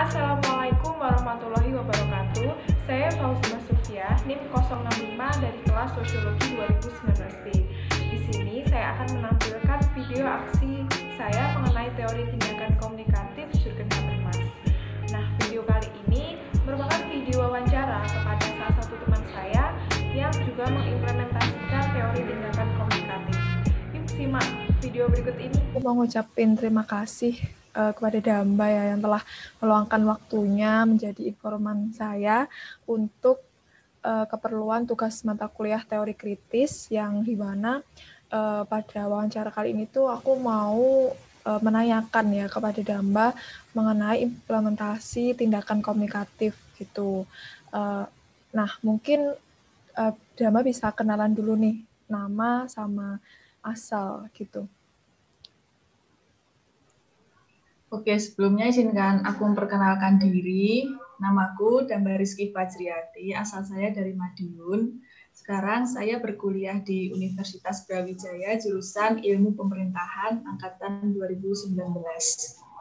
Assalamualaikum warahmatullahi wabarakatuh. Saya Fauzia Sofia, NIM 065 dari kelas Sosiologi 2019B. Di sini saya akan menampilkan video aksi saya mengenai teori tindakan komunikatif Jürgen Habermas. Nah, video kali ini merupakan video wawancara kepada salah satu teman saya yang juga mengimplementasikan teori tindakan komunikatif. Yuk simak video berikut ini. Aku mau ngucapin terima kasih kepada Damba ya yang telah meluangkan waktunya menjadi informan saya untuk keperluan tugas mata kuliah teori kritis yang dimana pada wawancara kali ini tuh aku mau menanyakan ya kepada Damba mengenai implementasi tindakan komunikatif gitu. Nah mungkin Damba bisa kenalan dulu nih nama sama asal gitu. Oke, sebelumnya izinkan aku memperkenalkan diri. Namaku Damba Rizky Fajriati, asal saya dari Madiun. Sekarang saya berkuliah di Universitas Brawijaya, jurusan Ilmu Pemerintahan, Angkatan 2019.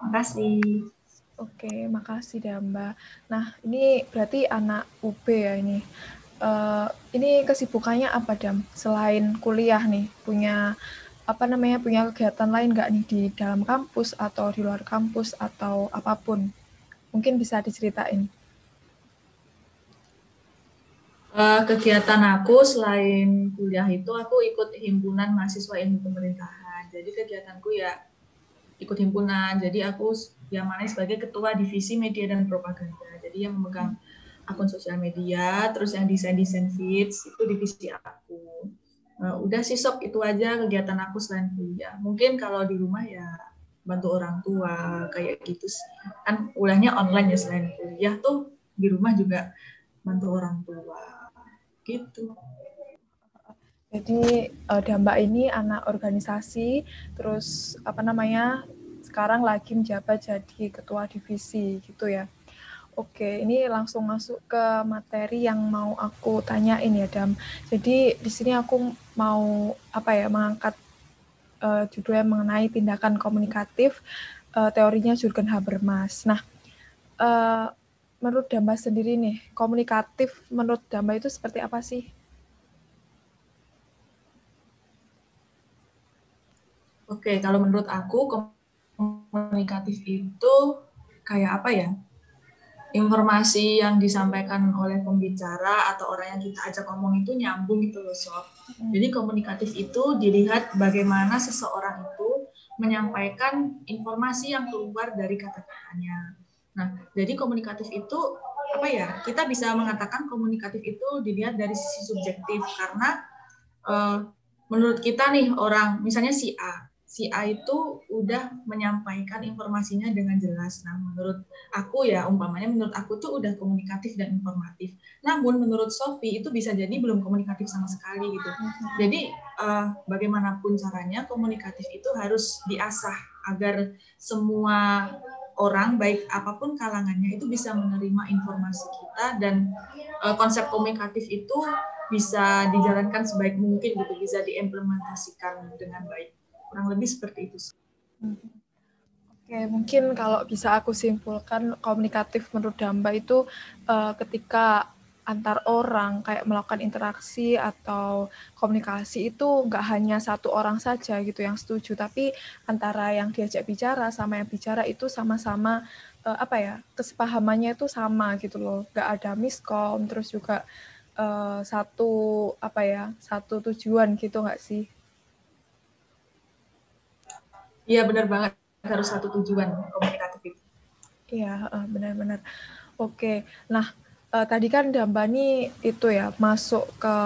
Makasih. Oke, makasih Damba. Nah, ini berarti anak UB ya ini. Ini kesibukannya apa, Dam? Selain kuliah nih, punya kegiatan lain nggak nih di dalam kampus atau di luar kampus atau apapun? Mungkin bisa diceritain. Kegiatan aku selain kuliah itu aku ikut himpunan mahasiswa ilmu pemerintahan. Jadi kegiatanku ya ikut himpunan. Jadi aku yang mana sebagai ketua divisi media dan propaganda. Jadi yang memegang akun sosial media, terus yang desain feeds itu divisi aku. Udah sih sob, itu aja kegiatan aku selain kuliah. Mungkin kalau di rumah ya bantu orang tua kayak gitu sih. Kan kuliahnya online ya, selain kuliah tuh di rumah juga bantu orang tua gitu. Jadi Damba ini anak organisasi, terus sekarang lagi menjabat jadi ketua divisi gitu ya. Oke, ini langsung masuk ke materi yang mau aku tanyain ya, Dam. Jadi di sini aku mau mengangkat judulnya mengenai tindakan komunikatif teorinya Jürgen Habermas. Nah, menurut Damba sendiri nih, komunikatif menurut Damba itu seperti apa sih? Oke, kalau menurut aku komunikatif itu kayak apa ya? Informasi yang disampaikan oleh pembicara atau orang yang kita ajak ngomong itu nyambung gitu loh Sob. Jadi komunikatif itu dilihat bagaimana seseorang itu menyampaikan informasi yang keluar dari kata-katanya. Nah, jadi komunikatif itu apa ya? Kita bisa mengatakan komunikatif itu dilihat dari sisi subjektif karena menurut kita nih orang, misalnya si A itu udah menyampaikan informasinya dengan jelas. Nah, menurut aku ya, umpamanya menurut aku tuh udah komunikatif dan informatif. Namun menurut Sophie itu bisa jadi belum komunikatif sama sekali gitu. Jadi bagaimanapun caranya komunikatif itu harus diasah agar semua orang baik apapun kalangannya itu bisa menerima informasi kita dan konsep komunikatif itu bisa dijalankan sebaik mungkin gitu, bisa diimplementasikan dengan baik. Kurang lebih seperti itu. Oke, mungkin kalau bisa aku simpulkan komunikatif menurut Damba itu ketika antar orang kayak melakukan interaksi atau komunikasi itu nggak hanya satu orang saja gitu yang setuju, tapi antara yang diajak bicara sama yang bicara itu sama-sama kesepahamannya itu sama gitu loh, nggak ada miskom, terus juga satu tujuan gitu nggak sih? Iya benar banget, harus satu tujuan komunikatif itu. Iya, benar-benar. Oke, nah tadi kan Dambani itu ya masuk ke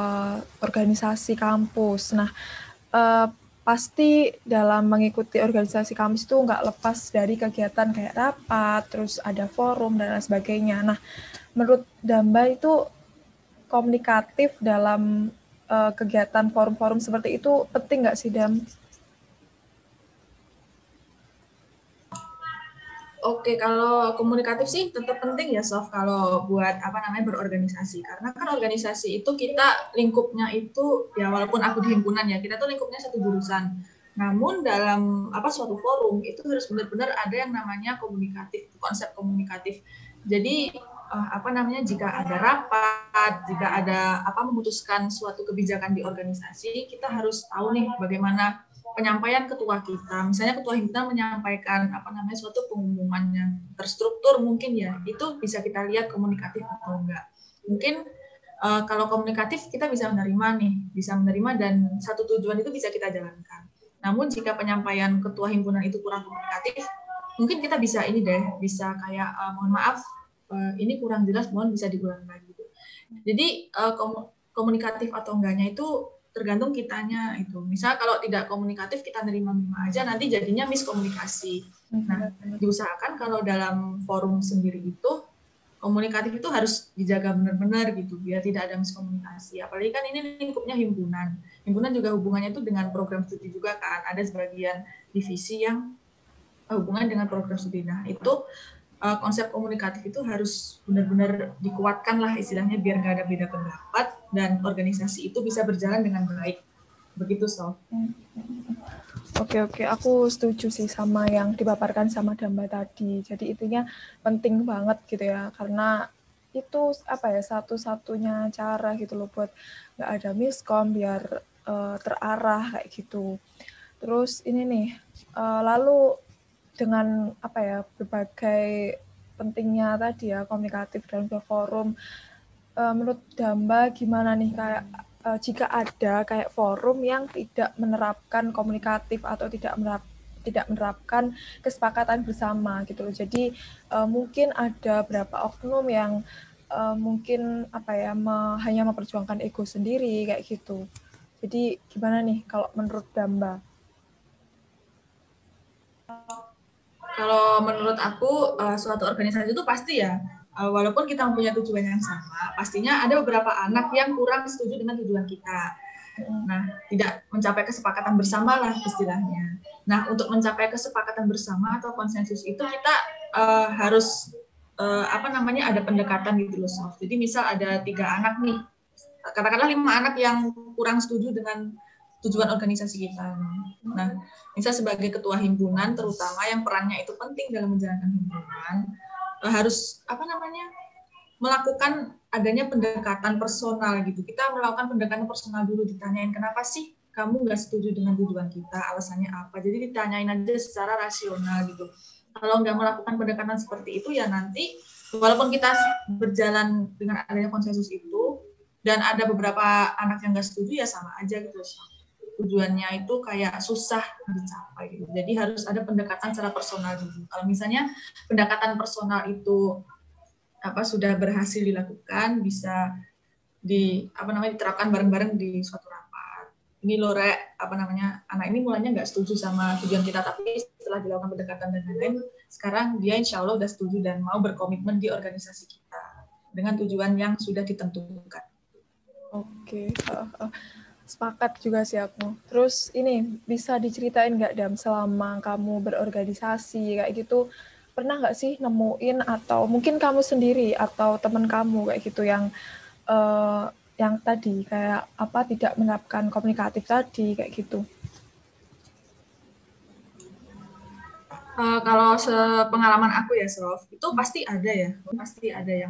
organisasi kampus. Nah, pasti dalam mengikuti organisasi kampus itu nggak lepas dari kegiatan kayak rapat, terus ada forum dan lain sebagainya. Nah, menurut Damba itu komunikatif dalam kegiatan forum-forum seperti itu penting nggak sih, Dam? Oke, kalau komunikatif sih tetap penting ya, Sof, kalau buat berorganisasi. Karena kan organisasi itu kita lingkupnya itu ya walaupun aku di himpunan ya, kita tuh lingkupnya satu jurusan. Namun dalam suatu forum itu harus benar-benar ada yang namanya komunikatif, konsep komunikatif. Jadi jika ada rapat, jika ada memutuskan suatu kebijakan di organisasi, kita harus tahu nih bagaimana penyampaian ketua kita. Misalnya ketua himpunan menyampaikan suatu pengumuman yang terstruktur mungkin ya, itu bisa kita lihat komunikatif atau enggak. Mungkin kalau komunikatif kita bisa menerima dan satu tujuan itu bisa kita jalankan. Namun jika penyampaian ketua himpunan itu kurang komunikatif, mungkin kita bisa bisa kayak mohon maaf, ini kurang jelas, mohon bisa diulang lagi. Jadi komunikatif atau enggaknya itu tergantung kitanya itu. Misal kalau tidak komunikatif kita nerima aja, nanti jadinya miskomunikasi. Nah, diusahakan kalau dalam forum sendiri itu komunikatif itu harus dijaga benar-benar gitu, biar tidak ada miskomunikasi. Apalagi kan ini lingkupnya himpunan. Himpunan juga hubungannya itu dengan program studi juga kan. Ada sebagian divisi yang hubungan dengan program studi. Nah, itu konsep komunikatif itu harus benar-benar dikuatkan lah istilahnya, biar nggak ada beda pendapat dan organisasi itu bisa berjalan dengan baik. Begitu, Sof. Oke, aku setuju sih sama yang dipaparkan sama Damba tadi. Jadi intinya penting banget gitu ya, karena itu satu-satunya cara gitu loh buat nggak ada miskom, biar terarah kayak gitu. Terus ini nih, lalu dengan berbagai pentingnya tadi ya komunikatif dalam forum, menurut Damba gimana nih kayak jika ada kayak forum yang tidak menerapkan komunikatif atau tidak menerapkan kesepakatan bersama gitu loh. Jadi mungkin ada beberapa oknum yang mungkin hanya memperjuangkan ego sendiri kayak gitu. Jadi gimana nih kalau menurut Damba? Kalau menurut aku suatu organisasi itu pasti ya, walaupun kita mempunyai tujuan yang sama, pastinya ada beberapa anak yang kurang setuju dengan tujuan kita. Nah, tidak mencapai kesepakatan bersama lah istilahnya. Nah, untuk mencapai kesepakatan bersama atau konsensus itu kita harus ada pendekatan gitu loh, Sof. Jadi misal ada 3 anak nih, katakanlah 5 anak yang kurang setuju dengan tujuan organisasi kita. Nah, misal sebagai ketua himpunan, terutama yang perannya itu penting dalam menjalankan himpunan, harus melakukan adanya pendekatan personal gitu. Kita melakukan pendekatan personal dulu, ditanyain kenapa sih kamu nggak setuju dengan tujuan kita, alasannya apa. Jadi ditanyain aja secara rasional gitu. Kalau nggak melakukan pendekatan seperti itu, ya nanti walaupun kita berjalan dengan adanya konsensus itu, dan ada beberapa anak yang nggak setuju, ya sama aja gitu. Tujuannya itu kayak susah dicapai gitu. Jadi harus ada pendekatan secara personal dulu. Kalau misalnya pendekatan personal itu sudah berhasil dilakukan, bisa diterapkan bareng-bareng di suatu rapat. Ini loh anak ini mulanya nggak setuju sama tujuan kita, tapi setelah dilakukan pendekatan dan lain-lain, sekarang dia insya Allah udah setuju dan mau berkomitmen di organisasi kita dengan tujuan yang sudah ditentukan. Oke, sepakat juga sih aku. Terus ini bisa diceritain nggak, Dam, selama kamu berorganisasi kayak gitu, pernah nggak sih nemuin atau mungkin kamu sendiri atau teman kamu kayak gitu yang tadi kayak tidak menerapkan komunikatif tadi kayak gitu? Kalau sepengalaman aku ya, Sof, itu pasti ada yang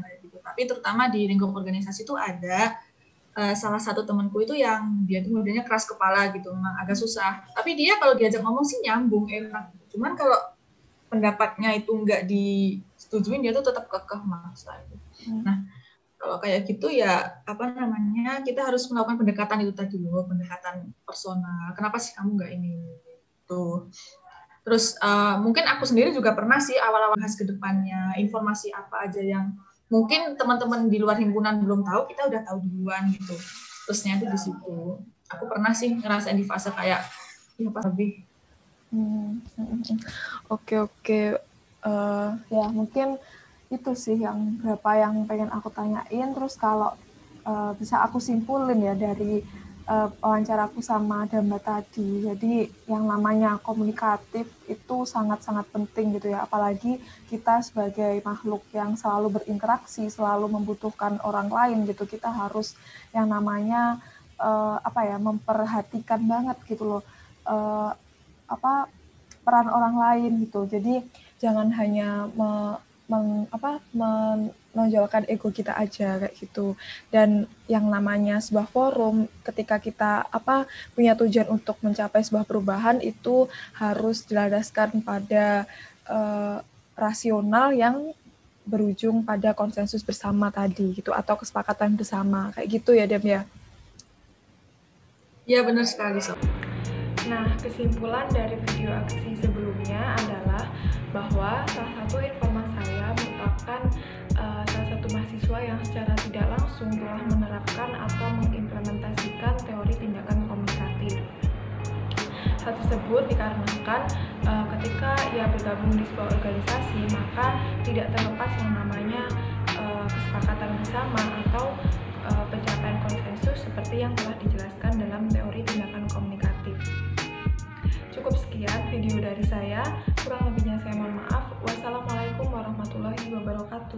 kayak gitu. Tapi terutama di lingkup organisasi itu ada salah satu temanku itu yang dia tuh modelnya keras kepala gitu, memang agak susah. Tapi dia kalau diajak ngomong sih nyambung, enak. Cuman kalau pendapatnya itu nggak disetujuin, dia tuh tetap kekeh maksa. Nah, kalau kayak gitu ya kita harus melakukan pendekatan itu tadi loh, pendekatan personal. Kenapa sih kamu nggak ini tuh? Terus mungkin aku sendiri juga pernah sih awal-awal bahas ke depannya, informasi apa aja yang mungkin teman-teman di luar himpunan belum tahu, kita udah tahu duluan gitu. Terusnya itu di situ. Aku pernah sih ngerasain di fase kayak lebih. Oke. Ya mungkin itu sih yang pengen aku tanyain. Terus kalau bisa aku simpulin ya dari wawancara aku sama Damba tadi. Jadi yang namanya komunikatif itu sangat-sangat penting gitu ya. Apalagi kita sebagai makhluk yang selalu berinteraksi, selalu membutuhkan orang lain gitu. Kita harus yang namanya memperhatikan banget gitu loh. peran orang lain gitu. Jadi jangan hanya menonjolkan ego kita aja kayak gitu. Dan yang namanya sebuah forum, ketika kita punya tujuan untuk mencapai sebuah perubahan, itu harus dilandaskan pada rasional yang berujung pada konsensus bersama tadi gitu, atau kesepakatan bersama kayak gitu ya, Dem ya. Iya, benar sekali, Sob. Nah, kesimpulan dari video aksi sebelumnya adalah bahwa salah satu informan saya merupakan salah satu mahasiswa yang secara tidak langsung telah menerapkan atau mengimplementasikan teori tindakan komunikatif. Hal tersebut dikarenakan ketika ia bergabung di sebuah organisasi, maka tidak terlepas yang namanya kesepakatan bersama atau pencapaian konsensus seperti yang telah dijelaskan dalam teori tindakan komunikatif. Cukup sekian video dari saya, kurang lebihnya saya mohon maaf. Wassalamualaikum warahmatullahi wabarakatuh.